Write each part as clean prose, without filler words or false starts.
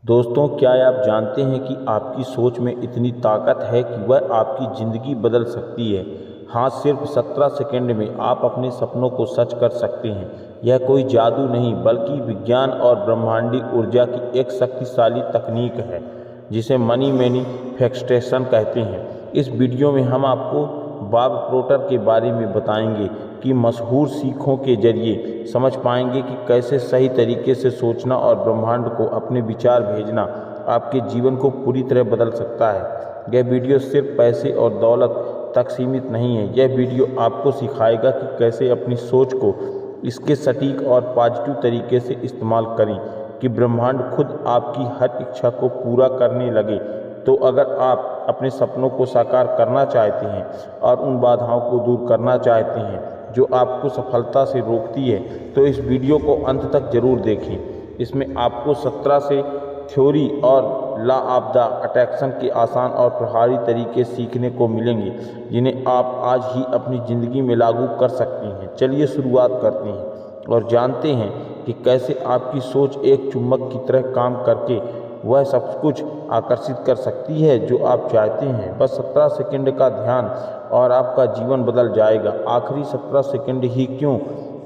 दोस्तों, क्या आप जानते हैं कि आपकी सोच में इतनी ताकत है कि वह आपकी ज़िंदगी बदल सकती है। हाँ, सिर्फ 17 सेकंड में आप अपने सपनों को सच कर सकते हैं। यह कोई जादू नहीं बल्कि विज्ञान और ब्रह्मांडी ऊर्जा की एक शक्तिशाली तकनीक है जिसे मनी मैनिफेस्टेशन कहते हैं। इस वीडियो में हम आपको बॉब प्रोटर के बारे में बताएंगे कि मशहूर सीखों के जरिए समझ पाएंगे कि कैसे सही तरीके से सोचना और ब्रह्मांड को अपने विचार भेजना आपके जीवन को पूरी तरह बदल सकता है। यह वीडियो सिर्फ पैसे और दौलत तक सीमित नहीं है। यह वीडियो आपको सिखाएगा कि कैसे अपनी सोच को इसके सटीक और पॉजिटिव तरीके से इस्तेमाल करें कि ब्रह्मांड खुद आपकी हर इच्छा को पूरा करने लगे। तो अगर आप अपने सपनों को साकार करना चाहते हैं और उन बाधाओं को दूर करना चाहते हैं जो आपको सफलता से रोकती है, तो इस वीडियो को अंत तक जरूर देखें। इसमें आपको 17 से थ्योरी और लॉ ऑफ द अट्रैक्शन के आसान और प्रभावी तरीके सीखने को मिलेंगे जिन्हें आप आज ही अपनी ज़िंदगी में लागू कर सकते हैं। चलिए शुरुआत करते हैं और जानते हैं कि कैसे आपकी सोच एक चुंबक की तरह काम करके वह सब कुछ आकर्षित कर सकती है जो आप चाहते हैं। बस 17 सेकंड का ध्यान और आपका जीवन बदल जाएगा। आखिरी 17 सेकंड ही क्यों,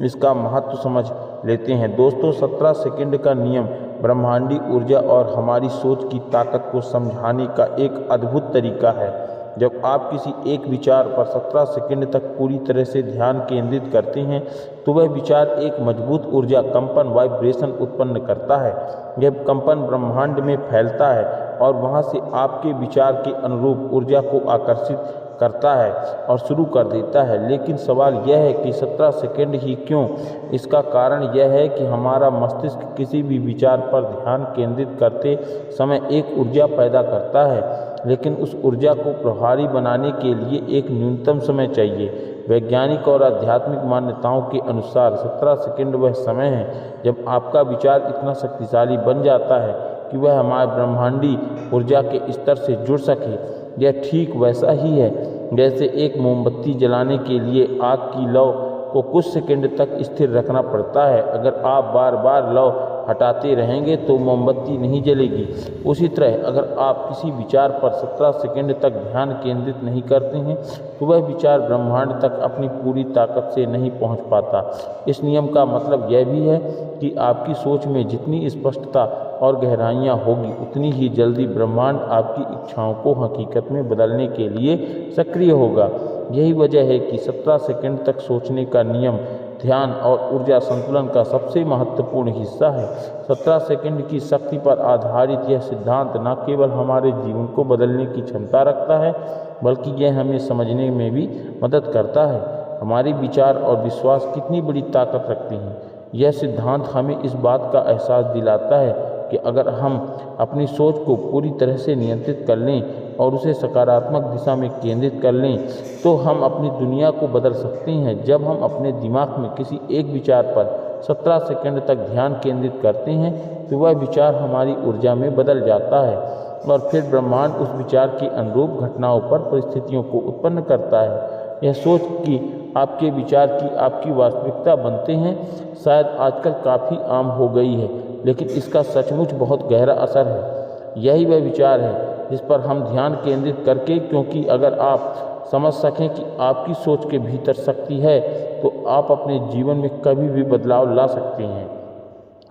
इसका महत्व समझ लेते हैं। दोस्तों, 17 सेकंड का नियम ब्रह्मांडी ऊर्जा और हमारी सोच की ताकत को समझाने का एक अद्भुत तरीका है। जब आप किसी एक विचार पर 17 सेकंड तक पूरी तरह से ध्यान केंद्रित करते हैं तो वह विचार एक मजबूत ऊर्जा कंपन वाइब्रेशन उत्पन्न करता है। यह कंपन ब्रह्मांड में फैलता है और वहां से आपके विचार के अनुरूप ऊर्जा को आकर्षित करता है और शुरू कर देता है। लेकिन सवाल यह है कि 17 सेकंड ही क्यों? इसका कारण यह है कि हमारा मस्तिष्क किसी भी विचार पर ध्यान केंद्रित करते समय एक ऊर्जा पैदा करता है, लेकिन उस ऊर्जा को प्रभावी बनाने के लिए एक न्यूनतम समय चाहिए। वैज्ञानिक और आध्यात्मिक मान्यताओं के अनुसार 17 सेकंड वह समय है जब आपका विचार इतना शक्तिशाली बन जाता है कि वह हमारे ब्रह्मांडी ऊर्जा के स्तर से जुड़ सके। यह ठीक वैसा ही है जैसे एक मोमबत्ती जलाने के लिए आग की लौ को कुछ सेकंड तक स्थिर रखना पड़ता है। अगर आप बार बार लौ हटाते रहेंगे तो मोमबत्ती नहीं जलेगी। उसी तरह अगर आप किसी विचार पर 17 सेकंड तक ध्यान केंद्रित नहीं करते हैं तो वह विचार ब्रह्मांड तक अपनी पूरी ताकत से नहीं पहुंच पाता। इस नियम का मतलब यह भी है कि आपकी सोच में जितनी स्पष्टता और गहराइयाँ होगी उतनी ही जल्दी ब्रह्मांड आपकी इच्छाओं को हकीकत में बदलने के लिए सक्रिय होगा। यही वजह है कि 17 सेकंड तक सोचने का नियम ध्यान और ऊर्जा संतुलन का सबसे महत्वपूर्ण हिस्सा है। 17 सेकंड की शक्ति पर आधारित यह सिद्धांत न केवल हमारे जीवन को बदलने की क्षमता रखता है, बल्कि यह हमें समझने में भी मदद करता है हमारे विचार और विश्वास कितनी बड़ी ताकत रखते हैं। यह सिद्धांत हमें इस बात का एहसास दिलाता है कि अगर हम अपनी सोच को पूरी तरह से नियंत्रित कर लें और उसे सकारात्मक दिशा में केंद्रित कर लें तो हम अपनी दुनिया को बदल सकते हैं। जब हम अपने दिमाग में किसी एक विचार पर 17 सेकंड तक ध्यान केंद्रित करते हैं तो वह विचार हमारी ऊर्जा में बदल जाता है और फिर ब्रह्मांड उस विचार के अनुरूप घटनाओं पर परिस्थितियों को उत्पन्न करता है। यह सोच कि आपके विचार की आपकी वास्तविकता बनते हैं शायद आजकल काफ़ी आम हो गई है, लेकिन इसका सचमुच बहुत गहरा असर है। यही वह विचार है जिस पर हम ध्यान केंद्रित करके, क्योंकि अगर आप समझ सकें कि आपकी सोच के भीतर शक्ति है तो आप अपने जीवन में कभी भी बदलाव ला सकते हैं।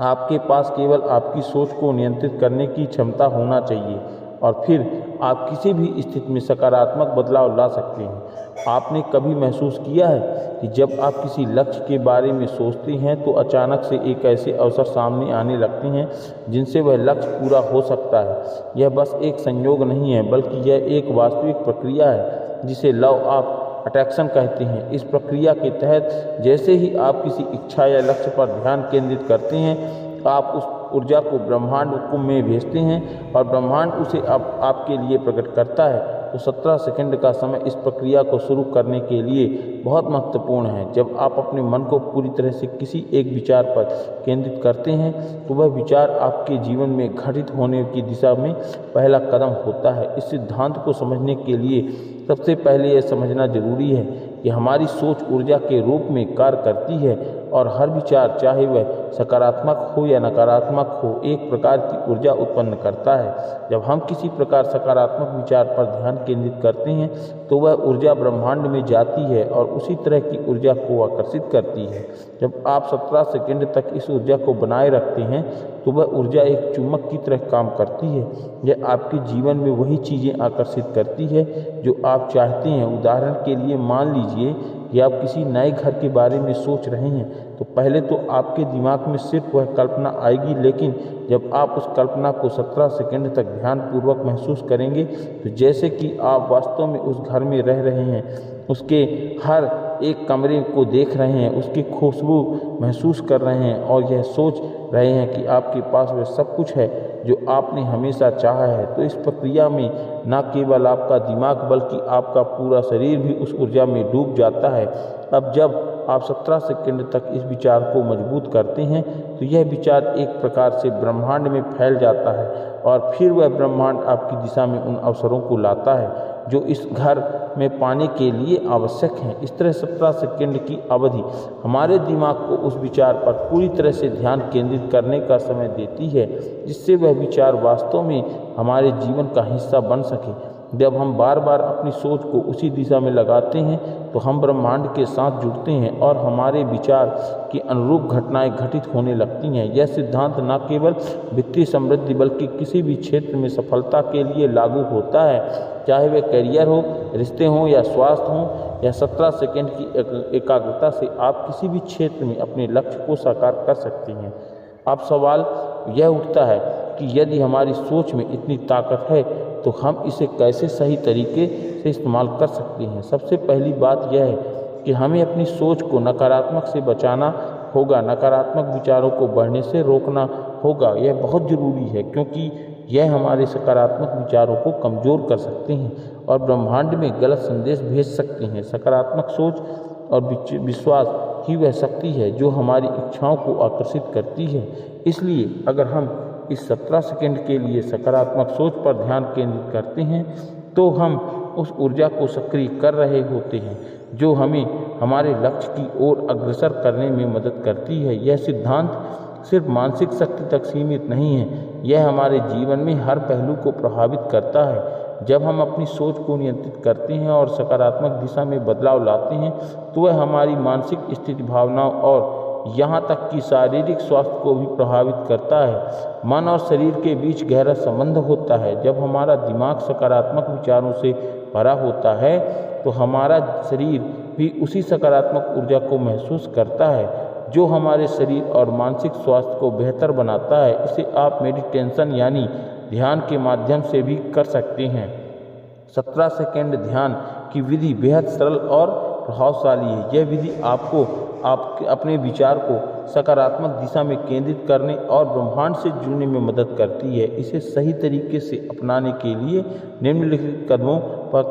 आपके पास केवल आपकी सोच को नियंत्रित करने की क्षमता होना चाहिए और फिर आप किसी भी स्थिति में सकारात्मक बदलाव ला सकते हैं। आपने कभी महसूस किया है कि जब आप किसी लक्ष्य के बारे में सोचते हैं तो अचानक से एक ऐसे अवसर सामने आने लगते हैं जिनसे वह लक्ष्य पूरा हो सकता है? यह बस एक संयोग नहीं है बल्कि यह एक वास्तविक प्रक्रिया है जिसे लॉ ऑफ अट्रैक्शन कहते हैं। इस प्रक्रिया के तहत जैसे ही आप किसी इच्छा या लक्ष्य पर ध्यान केंद्रित करते हैं आप उस ऊर्जा को ब्रह्मांड में भेजते हैं और ब्रह्मांड उसे आपके लिए प्रकट करता है। तो 17 सेकंड का समय इस प्रक्रिया को शुरू करने के लिए बहुत महत्वपूर्ण है। जब आप अपने मन को पूरी तरह से किसी एक विचार पर केंद्रित करते हैं तो वह विचार आपके जीवन में घटित होने की दिशा में पहला कदम होता है। इस सिद्धांत को समझने के लिए सबसे पहले यह समझना जरूरी है ये हमारी सोच ऊर्जा के रूप में कार्य करती है और हर विचार, चाहे वह सकारात्मक हो या नकारात्मक हो, एक प्रकार की ऊर्जा उत्पन्न करता है। जब हम किसी प्रकार सकारात्मक विचार पर ध्यान केंद्रित करते हैं तो वह ऊर्जा ब्रह्मांड में जाती है और उसी तरह की ऊर्जा को आकर्षित करती है। जब आप 17 सेकंड तक इस ऊर्जा को बनाए रखते हैं तो वह ऊर्जा एक चुम्बक की तरह काम करती है। यह आपके जीवन में वही चीज़ें आकर्षित करती है जो आप चाहते हैं। उदाहरण के लिए मान लीजिए कि आप किसी नए घर के बारे में सोच रहे हैं तो पहले तो आपके दिमाग में सिर्फ वह कल्पना आएगी, लेकिन जब आप उस कल्पना को 17 सेकंड तक ध्यानपूर्वक महसूस करेंगे तो जैसे कि आप वास्तव में उस घर में रह रहे हैं, उसके हर एक कमरे को देख रहे हैं, उसकी खुशबू महसूस कर रहे हैं और यह सोच रहे हैं कि आपके पास वह सब कुछ है जो आपने हमेशा चाहा है। तो इस प्रक्रिया में न केवल आपका दिमाग बल्कि आपका पूरा शरीर भी उस ऊर्जा में डूब जाता है। अब जब आप 17 सेकंड तक इस विचार को मजबूत करते हैं तो यह विचार एक प्रकार से ब्रह्मांड में फैल जाता है और फिर वह ब्रह्मांड आपकी दिशा में उन अवसरों को लाता है जो इस घर में पाने के लिए आवश्यक हैं। इस तरह 17 सेकंड की अवधि हमारे दिमाग को उस विचार पर पूरी तरह से ध्यान केंद्रित करने का समय देती है जिससे वह विचार वास्तव में हमारे जीवन का हिस्सा बन सके। जब हम बार बार अपनी सोच को उसी दिशा में लगाते हैं तो हम ब्रह्मांड के साथ जुड़ते हैं और हमारे विचार के अनुरूप घटनाएं घटित होने लगती हैं। यह सिद्धांत न केवल वित्तीय समृद्धि बल्कि किसी भी क्षेत्र में सफलता के लिए लागू होता है, चाहे वह करियर हो, रिश्ते हों या स्वास्थ्य हो। या 17 सेकंड की एकाग्रता से आप किसी भी क्षेत्र में अपने लक्ष्य को साकार कर सकते हैं। अब सवाल यह उठता है कि यदि हमारी सोच में इतनी ताकत है तो हम इसे कैसे सही तरीके से इस्तेमाल कर सकते हैं। सबसे पहली बात यह है कि हमें अपनी सोच को नकारात्मक से बचाना होगा, नकारात्मक विचारों को बढ़ने से रोकना होगा। यह बहुत ज़रूरी है क्योंकि यह हमारे सकारात्मक विचारों को कमज़ोर कर सकते हैं और ब्रह्मांड में गलत संदेश भेज सकते हैं। सकारात्मक सोच और विश्वास ही वह शक्ति है जो हमारी इच्छाओं को आकर्षित करती है। इसलिए अगर हम इस 17 सेकंड के लिए सकारात्मक सोच पर ध्यान केंद्रित करते हैं तो हम उस ऊर्जा को सक्रिय कर रहे होते हैं जो हमें हमारे लक्ष्य की ओर अग्रसर करने में मदद करती है। यह सिद्धांत सिर्फ मानसिक शक्ति तक सीमित नहीं है, यह हमारे जीवन में हर पहलू को प्रभावित करता है। जब हम अपनी सोच को नियंत्रित करते हैं और सकारात्मक दिशा में बदलाव लाते हैं तो वह हमारी मानसिक स्थिति, भावनाओं और यहाँ तक कि शारीरिक स्वास्थ्य को भी प्रभावित करता है। मन और शरीर के बीच गहरा संबंध होता है। जब हमारा दिमाग सकारात्मक विचारों से भरा होता है तो हमारा शरीर भी उसी सकारात्मक ऊर्जा को महसूस करता है जो हमारे शरीर और मानसिक स्वास्थ्य को बेहतर बनाता है। इसे आप मेडिटेशन यानी ध्यान के माध्यम से भी कर सकते हैं। 17 सेकंड ध्यान की विधि बेहद सरल और प्रभावशाली है। यह विधि आपको अपने विचार को सकारात्मक दिशा में केंद्रित करने और ब्रह्मांड से जुड़ने में मदद करती है। इसे सही तरीके से अपनाने के लिए निम्नलिखित कदमों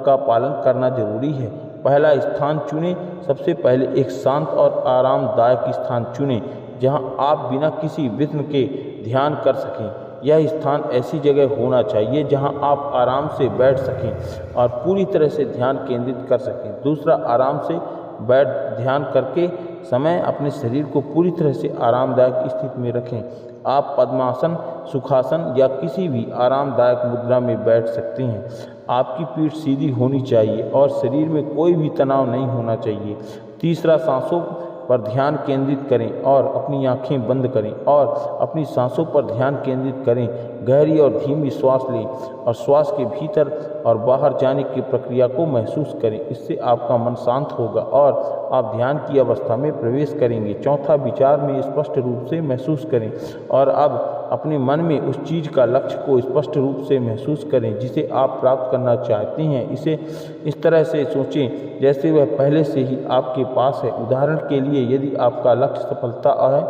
का पालन करना जरूरी है। पहला, स्थान चुनें। सबसे पहले एक शांत और आरामदायक स्थान चुनें जहां आप बिना किसी विघ्न के ध्यान कर सकें। यह स्थान ऐसी जगह होना चाहिए जहां आप आराम से बैठ सकें और पूरी तरह से ध्यान केंद्रित कर सकें। दूसरा, आराम से बैठ ध्यान करके समय अपने शरीर को पूरी तरह से आरामदायक स्थिति में रखें। आप पद्मासन, सुखासन या किसी भी आरामदायक मुद्रा में बैठ सकते हैं। आपकी पीठ सीधी होनी चाहिए और शरीर में कोई भी तनाव नहीं होना चाहिए। तीसरा, सांसों पर ध्यान केंद्रित करें और अपनी आंखें बंद करें और अपनी सांसों पर ध्यान केंद्रित करें। गहरी और धीमी श्वास लें और श्वास के भीतर और बाहर जाने की प्रक्रिया को महसूस करें। इससे आपका मन शांत होगा और आप ध्यान की अवस्था में प्रवेश करेंगे। चौथा, विचार में स्पष्ट रूप से महसूस करें और अब अपने मन में उस चीज़ का लक्ष्य को स्पष्ट रूप से महसूस करें जिसे आप प्राप्त करना चाहते हैं। इसे इस तरह से सोचें जैसे वह पहले से ही आपके पास है। उदाहरण के लिए, यदि आपका लक्ष्य सफलता है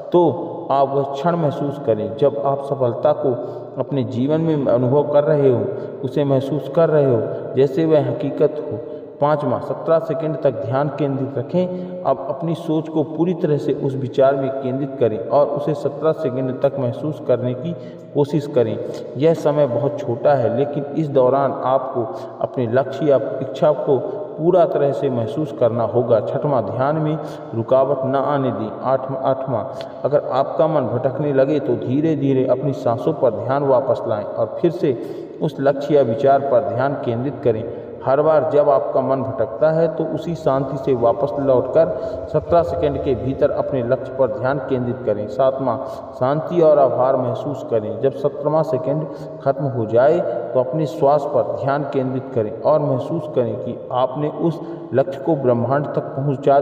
तो आप वह क्षण महसूस करें जब आप सफलता को अपने जीवन में अनुभव कर रहे हो, उसे महसूस कर रहे हो जैसे वह हकीकत हो। 5वां, 17 सेकंड तक ध्यान केंद्रित रखें। अब अपनी सोच को पूरी तरह से उस विचार में केंद्रित करें और उसे 17 सेकंड तक महसूस करने की कोशिश करें। यह समय बहुत छोटा है, लेकिन इस दौरान आपको अपने लक्ष्य या इच्छा को पूरा तरह से महसूस करना होगा। 6वां, ध्यान में रुकावट न आने दें। 8वां, अगर आपका मन भटकने लगे तो धीरे धीरे अपनी सांसों पर ध्यान वापस लाएं और फिर से उस लक्ष्य या विचार पर ध्यान केंद्रित करें। हर बार जब आपका मन भटकता है तो उसी शांति से वापस लौटकर 17 सेकंड के भीतर अपने लक्ष्य पर ध्यान केंद्रित करें। 7वां, शांति और आभार महसूस करें। जब 17वां सेकंड खत्म हो जाए तो अपने श्वास पर ध्यान केंद्रित करें और महसूस करें कि आपने उस लक्ष्य को ब्रह्मांड तक पहुंचा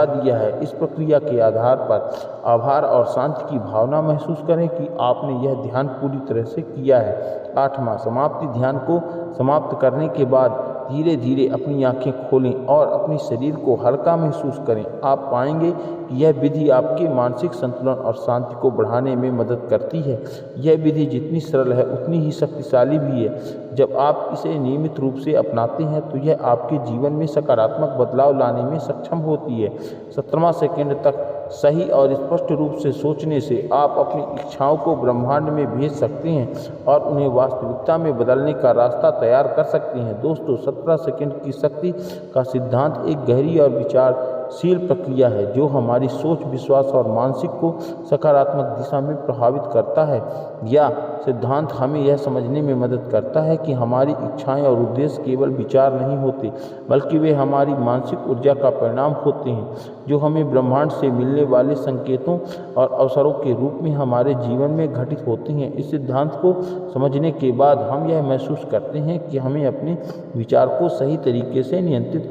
दिया है। इस प्रक्रिया के आधार पर आभार और शांति की भावना महसूस करें कि आपने यह ध्यान पूरी तरह से किया है। 8वां, समाप्ति, ध्यान को समाप्त करने के बाद धीरे धीरे अपनी आंखें खोलें और अपने शरीर को हल्का महसूस करें। आप पाएंगे कि यह विधि आपके मानसिक संतुलन और शांति को बढ़ाने में मदद करती है। यह विधि जितनी सरल है उतनी ही शक्तिशाली भी है। जब आप इसे नियमित रूप से अपनाते हैं तो यह आपके जीवन में सकारात्मक बदलाव लाने में सक्षम होती है। 17वां सेकंड तक सही और स्पष्ट रूप से सोचने से आप अपनी इच्छाओं को ब्रह्मांड में भेज सकते हैं और उन्हें वास्तविकता में बदलने का रास्ता तैयार कर सकते हैं। दोस्तों, 17 सेकंड की शक्ति का सिद्धांत एक गहरी और विचारशील प्रक्रिया है जो हमारी सोच, विश्वास और मानसिक को सकारात्मक दिशा में प्रभावित करता है। यह सिद्धांत हमें यह समझने में मदद करता है कि हमारी इच्छाएं और उद्देश्य केवल विचार नहीं होते, बल्कि वे हमारी मानसिक ऊर्जा का परिणाम होते हैं जो हमें ब्रह्मांड से मिलने वाले संकेतों और अवसरों के रूप में हमारे जीवन में घटित होते हैं। इस सिद्धांत को समझने के बाद हम यह महसूस करते हैं कि हमें अपने विचार को सही तरीके से नियंत्रित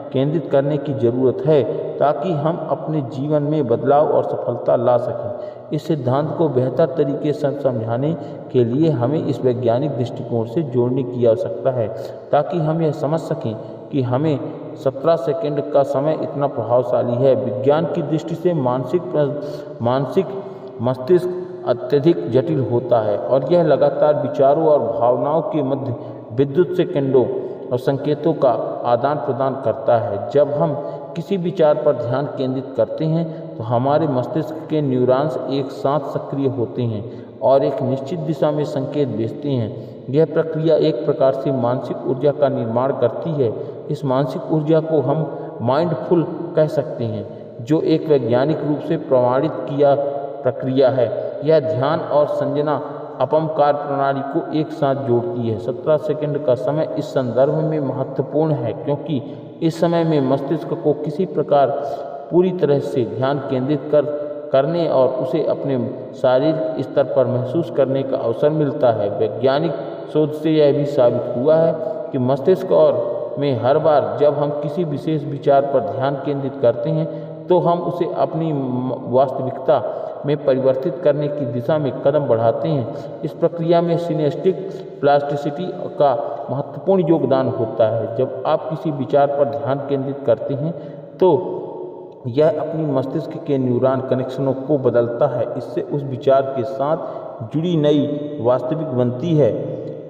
केंद्रित करने की ज़रूरत है ताकि हम अपने जीवन में बदलाव और सफलता ला सकें। इस सिद्धांत को बेहतर तरीके से समझाने के लिए हमें इस वैज्ञानिक दृष्टिकोण से जोड़ने की आवश्यकता है ताकि हम यह समझ सकें कि हमें 17 सेकंड का समय इतना प्रभावशाली है। विज्ञान की दृष्टि से मानसिक मस्तिष्क अत्यधिक जटिल होता है और यह लगातार विचारों और भावनाओं के मध्य विद्युत सेकंडों और संकेतों का आदान प्रदान करता है। जब हम किसी विचार पर ध्यान केंद्रित करते हैं तो हमारे मस्तिष्क के न्यूरॉन्स एक साथ सक्रिय होते हैं और एक निश्चित दिशा में संकेत भेजते हैं। यह प्रक्रिया एक प्रकार से मानसिक ऊर्जा का निर्माण करती है। इस मानसिक ऊर्जा को हम माइंडफुल कह सकते हैं, जो एक वैज्ञानिक रूप से प्रमाणित किया प्रक्रिया है। यह ध्यान और संजना अपमकार प्रणाली को एक साथ जोड़ती है। 17 सेकंड का समय इस संदर्भ में महत्वपूर्ण है क्योंकि इस समय में मस्तिष्क को किसी प्रकार पूरी तरह से ध्यान केंद्रित करने और उसे अपने शारीरिक स्तर पर महसूस करने का अवसर मिलता है। वैज्ञानिक शोध से यह भी साबित हुआ है कि मस्तिष्क में हर बार जब हम किसी विशेष विचार पर ध्यान केंद्रित करते हैं तो हम उसे अपनी वास्तविकता में परिवर्तित करने की दिशा में कदम बढ़ाते हैं। इस प्रक्रिया में सिनेप्टिक प्लास्टिसिटी का महत्वपूर्ण योगदान होता है। जब आप किसी विचार पर ध्यान केंद्रित करते हैं तो यह अपनी मस्तिष्क के न्यूरॉन कनेक्शनों को बदलता है। इससे उस विचार के साथ जुड़ी नई वास्तविक बनती है।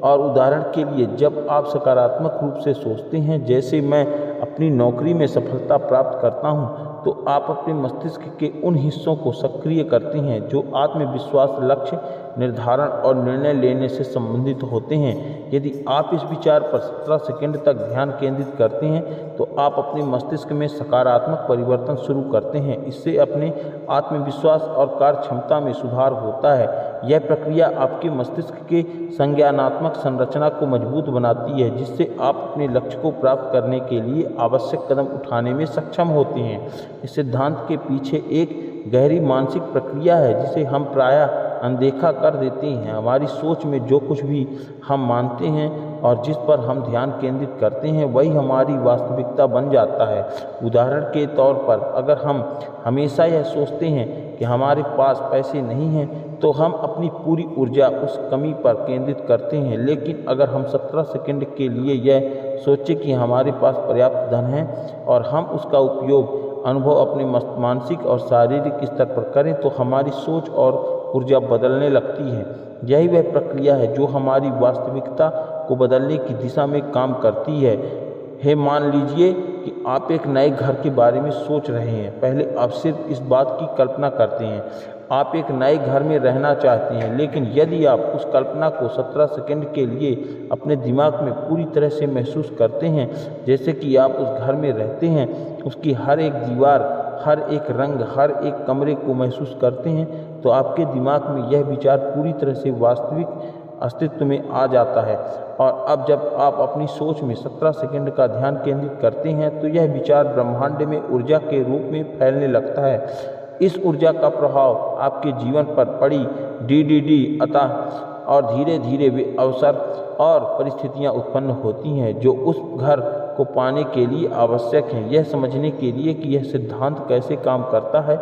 और उदाहरण के लिए, जब आप सकारात्मक रूप से सोचते हैं, जैसे मैं अपनी नौकरी में सफलता प्राप्त करता हूं, तो आप अपने मस्तिष्क के उन हिस्सों को सक्रिय करते हैं जो आत्मविश्वास, लक्ष्य निर्धारण और निर्णय लेने से संबंधित होते हैं। यदि आप इस विचार पर 17 सेकंड तक ध्यान केंद्रित करते हैं तो आप अपने मस्तिष्क में सकारात्मक परिवर्तन शुरू करते हैं। इससे अपने आत्मविश्वास और कार्य क्षमता में सुधार होता है। यह प्रक्रिया आपके मस्तिष्क के संज्ञानात्मक संरचना को मजबूत बनाती है, जिससे आप अपने लक्ष्य को प्राप्त करने के लिए आवश्यक कदम उठाने में सक्षम होते हैं। इस सिद्धांत के पीछे एक गहरी मानसिक प्रक्रिया है जिसे हम प्रायः अनदेखा कर देते हैं। हमारी सोच में जो कुछ भी हम मानते हैं और जिस पर हम ध्यान केंद्रित करते हैं वही हमारी वास्तविकता बन जाता है। उदाहरण के तौर पर, अगर हम हमेशा यह सोचते हैं कि हमारे पास पैसे नहीं हैं तो हम अपनी पूरी ऊर्जा उस कमी पर केंद्रित करते हैं। लेकिन अगर हम 17 सेकंड के लिए यह सोचें कि हमारे पास पर्याप्त धन है और हम उसका उपयोग अनुभव अपने मानसिक और शारीरिक स्तर पर करें तो हमारी सोच और ऊर्जा बदलने लगती है। यही वह प्रक्रिया है जो हमारी वास्तविकता को बदलने की दिशा में काम करती है। मान लीजिए कि आप एक नए घर के बारे में सोच रहे हैं। पहले आप सिर्फ इस बात की कल्पना करते हैं, आप एक नए घर में रहना चाहते हैं, लेकिन यदि आप उस कल्पना को 17 सेकंड के लिए अपने दिमाग में पूरी तरह से महसूस करते हैं, जैसे कि आप उस घर में रहते हैं, उसकी हर एक दीवार, हर एक रंग, हर एक कमरे को महसूस करते हैं, तो आपके दिमाग में यह विचार पूरी तरह से वास्तविक अस्तित्व में आ जाता है। और अब जब आप अपनी सोच में 17 सेकंड का ध्यान केंद्रित करते हैं तो यह विचार ब्रह्मांड में ऊर्जा के रूप में फैलने लगता है। इस ऊर्जा का प्रभाव आपके जीवन पर पड़ी डीडीडी अतः और धीरे धीरे वे अवसर और परिस्थितियां उत्पन्न होती हैं जो उस घर को पाने के लिए आवश्यक हैं। यह समझने के लिए कि यह सिद्धांत कैसे काम करता है,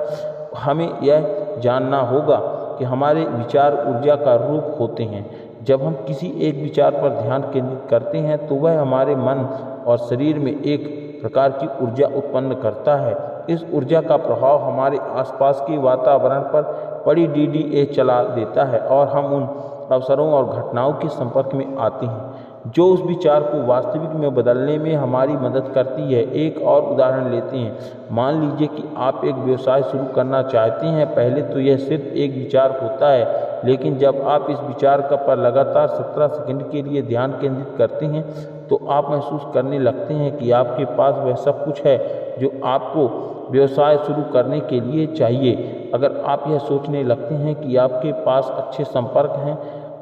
हमें यह जानना होगा कि हमारे विचार ऊर्जा का रूप होते हैं। जब हम किसी एक विचार पर ध्यान केंद्रित करते हैं तो वह हमारे मन और शरीर में एक प्रकार की ऊर्जा उत्पन्न करता है। इस ऊर्जा का प्रभाव हमारे आसपास के वातावरण पर बड़ी डीडीए चला देता है और हम उन अवसरों और घटनाओं के संपर्क में आते हैं जो उस विचार को वास्तविक में बदलने में हमारी मदद करती है। एक और उदाहरण लेते हैं। मान लीजिए कि आप एक व्यवसाय शुरू करना चाहते हैं। पहले तो यह सिर्फ एक विचार होता है, लेकिन जब आप इस विचार पर लगातार 17 सेकंड के लिए ध्यान केंद्रित करते हैं तो आप महसूस करने लगते हैं कि आपके पास वह सब कुछ है जो आपको व्यवसाय शुरू करने के लिए चाहिए। अगर आप यह सोचने लगते हैं कि आपके पास अच्छे संपर्क हैं,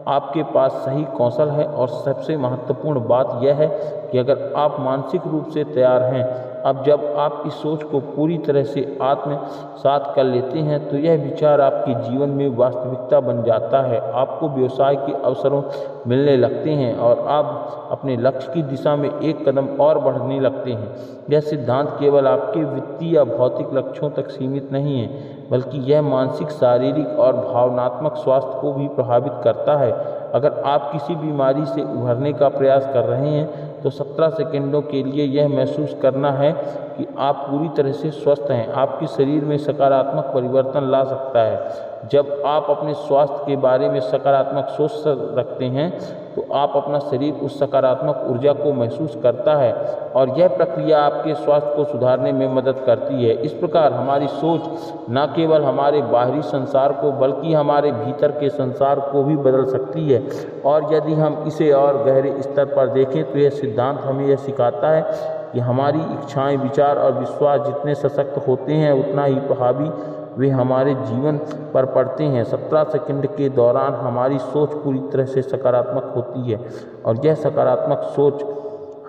आपके पास सही कौशल है और सबसे महत्वपूर्ण बात यह है कि अगर आप मानसिक रूप से तैयार हैं, अब जब आप इस सोच को पूरी तरह से आत्मसात कर लेते हैं तो यह विचार आपके जीवन में वास्तविकता बन जाता है। आपको व्यवसाय के अवसरों मिलने लगते हैं और आप अपने लक्ष्य की दिशा में एक कदम और बढ़ने लगते हैं। यह सिद्धांत केवल आपके वित्तीय या भौतिक लक्ष्यों तक सीमित नहीं है, बल्कि यह मानसिक, शारीरिक और भावनात्मक स्वास्थ्य को भी प्रभावित करता है। अगर आप किसी बीमारी से उभरने का प्रयास कर रहे हैं तो 17 सेकंडों के लिए यह महसूस करना है कि आप पूरी तरह से स्वस्थ हैं, आपके शरीर में सकारात्मक परिवर्तन ला सकता है। जब आप अपने स्वास्थ्य के बारे में सकारात्मक सोच रखते हैं तो आप अपना शरीर उस सकारात्मक ऊर्जा को महसूस करता है और यह प्रक्रिया आपके स्वास्थ्य को सुधारने में मदद करती है। इस प्रकार हमारी सोच न केवल हमारे बाहरी संसार को बल्कि हमारे भीतर के संसार को भी बदल सकती है। और यदि हम इसे और गहरे स्तर पर देखें तो यह सिद्धांत हमें यह सिखाता है कि हमारी इच्छाएं, विचार और विश्वास जितने सशक्त होते हैं उतना ही प्रभावी वे हमारे जीवन पर पड़ते हैं। 17 सेकंड के दौरान हमारी सोच पूरी तरह से सकारात्मक होती है और यह सकारात्मक सोच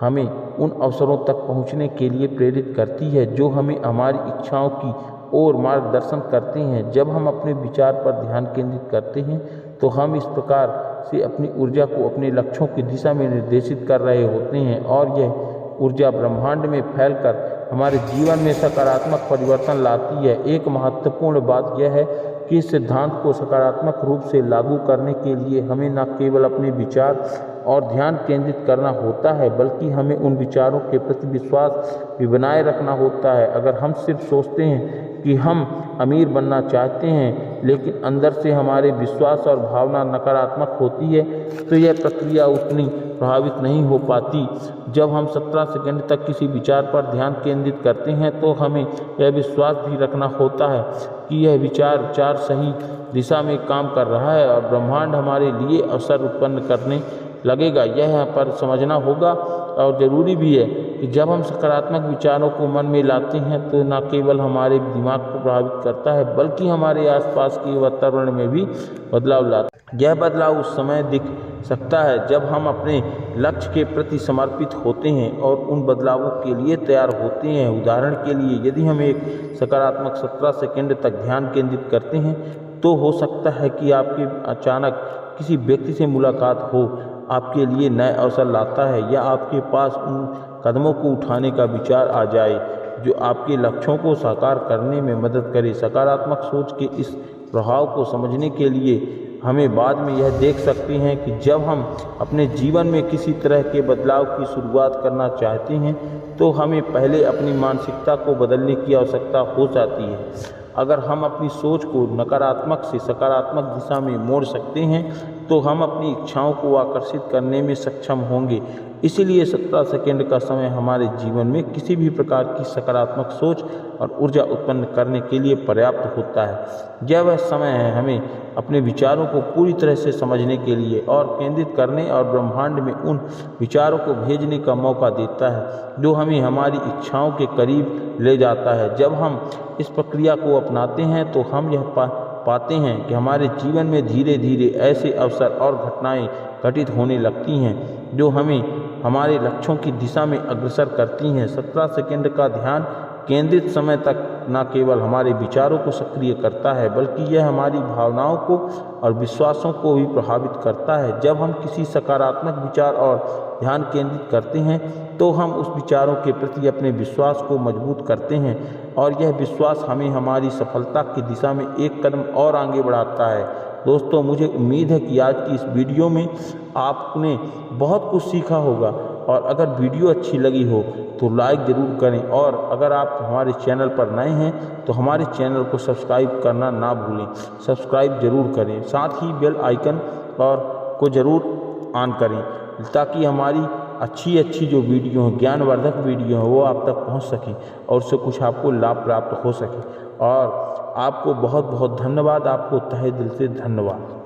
हमें उन अवसरों तक पहुंचने के लिए प्रेरित करती है जो हमें हमारी इच्छाओं की ओर मार्गदर्शन करते हैं। जब हम अपने विचार पर ध्यान केंद्रित करते हैं तो हम इस प्रकार से अपनी ऊर्जा को अपने लक्ष्यों की दिशा में निर्देशित कर रहे होते हैं और यह ऊर्जा ब्रह्मांड में फैलकर हमारे जीवन में सकारात्मक परिवर्तन लाती है। एक महत्वपूर्ण बात यह है कि इस सिद्धांत को सकारात्मक रूप से लागू करने के लिए हमें न केवल अपने विचार और ध्यान केंद्रित करना होता है बल्कि हमें उन विचारों के प्रति विश्वास भी बनाए रखना होता है। अगर हम सिर्फ सोचते हैं कि हम अमीर बनना चाहते हैं लेकिन अंदर से हमारे विश्वास और भावना नकारात्मक होती है तो यह प्रक्रिया उतनी प्रभावित नहीं हो पाती। जब हम 17 सेकंड तक किसी विचार पर ध्यान केंद्रित करते हैं तो हमें यह विश्वास भी रखना होता है कि यह विचार सही दिशा में काम कर रहा है और ब्रह्मांड हमारे लिए अवसर उत्पन्न करने लगेगा। यह यहाँ पर समझना होगा और ज़रूरी भी है कि जब हम सकारात्मक विचारों को मन में लाते हैं तो न केवल हमारे दिमाग को प्रभावित करता है बल्कि हमारे आसपास के वातावरण में भी बदलाव लाता है। यह बदलाव उस समय दिख सकता है जब हम अपने लक्ष्य के प्रति समर्पित होते हैं और उन बदलावों के लिए तैयार होते हैं। उदाहरण के लिए, यदि हम एक सकारात्मक 17 सेकंड तक ध्यान केंद्रित करते हैं तो हो सकता है कि आपके अचानक किसी व्यक्ति से मुलाकात हो, आपके लिए नए अवसर लाता है या आपके पास उन कदमों को उठाने का विचार आ जाए जो आपके लक्ष्यों को साकार करने में मदद करे। सकारात्मक सोच के इस प्रभाव को समझने के लिए हमें बाद में यह देख सकते हैं कि जब हम अपने जीवन में किसी तरह के बदलाव की शुरुआत करना चाहते हैं तो हमें पहले अपनी मानसिकता को बदलने की आवश्यकता हो जाती है। अगर हम अपनी सोच को नकारात्मक से सकारात्मक दिशा में मोड़ सकते हैं तो हम अपनी इच्छाओं को आकर्षित करने में सक्षम होंगे। इसीलिए 17 सेकंड का समय हमारे जीवन में किसी भी प्रकार की सकारात्मक सोच और ऊर्जा उत्पन्न करने के लिए पर्याप्त होता है। यह वह समय है हमें अपने विचारों को पूरी तरह से समझने के लिए और केंद्रित करने और ब्रह्मांड में उन विचारों को भेजने का मौका देता है जो हमें हमारी इच्छाओं के करीब ले जाता है। जब हम इस प्रक्रिया को अपनाते हैं तो हम यह पाते हैं कि हमारे जीवन में धीरे धीरे ऐसे अवसर और घटनाएं घटित होने लगती हैं जो हमें हमारे लक्ष्यों की दिशा में अग्रसर करती हैं। 17 सेकंड का ध्यान केंद्रित समय तक न केवल हमारे विचारों को सक्रिय करता है बल्कि यह हमारी भावनाओं को और विश्वासों को भी प्रभावित करता है। जब हम किसी सकारात्मक विचार और ध्यान केंद्रित करते हैं तो हम उस विचारों के प्रति अपने विश्वास को मजबूत करते हैं और यह विश्वास हमें हमारी सफलता की दिशा में एक कदम और आगे बढ़ाता है। दोस्तों, मुझे उम्मीद है कि आज की इस वीडियो में आपने बहुत कुछ सीखा होगा और अगर वीडियो अच्छी लगी हो तो लाइक ज़रूर करें और अगर आप हमारे चैनल पर नए हैं तो हमारे चैनल को सब्सक्राइब करना ना भूलें। सब्सक्राइब ज़रूर करें, साथ ही बेल आइकन और को ज़रूर ऑन करें ताकि हमारी अच्छी जो वीडियो हैं, ज्ञानवर्धक वीडियो हैं, वो आप तक पहुंच सकें और उससे कुछ आपको लाभ प्राप्त हो सके। और आपको बहुत बहुत धन्यवाद, आपको तहे दिल से धन्यवाद।